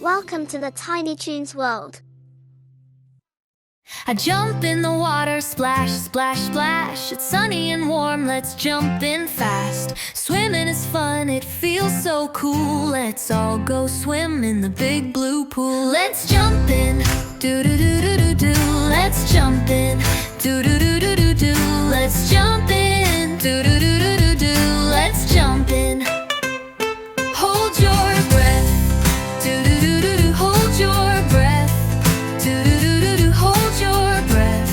Welcome to the TinyTunes World. I jump in the water, splash, splash, splash. It's sunny and warm, let's jump in fast. Swimming is fun, it feels so cool. Let's all go swim in the big blue pool. Let's jump in, do-do-do-do-do-do. Let's jump in, do-do-do-do-do-do. Let's jump in, do-do-do-do-do-do. Let's jump in. Hold your breath, do-do-do-do-do. Hold your breath, do-do-do-do-do. Hold your breath,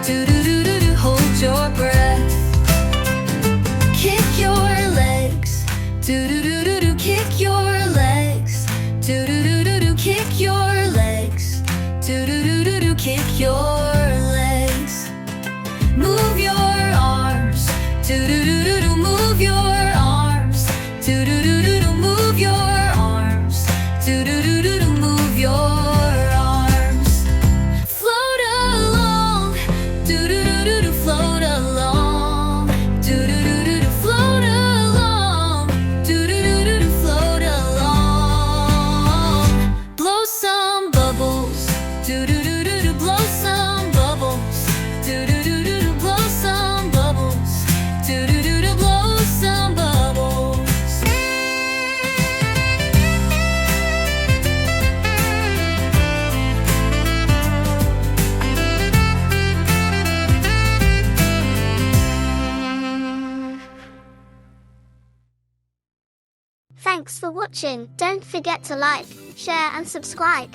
do-do-do-do-do. Hold your breath. Kick your legs, do-do-do-do-do. Kick your legs, do-do-do-do-do. Kick your legs, do-do-do-do-do. Kick your legs. Move your arms, do-do-do-do-do. Move your arms, do-do-do-do-do. Move your arms, do-do-do-do-do. Move your arms. Float along, do-do-do-do-do. Float along, do-do-do-do-do. Float along, do-do-do-do-do. Float along. Blow some bubbles, do-do-do-do-do. Blow some bubbles, do-do-do-do-do. Blow some bubbles, do-do-do-do. Blow some bubbles. Thanks for watching. Don't forget to like, share and subscribe.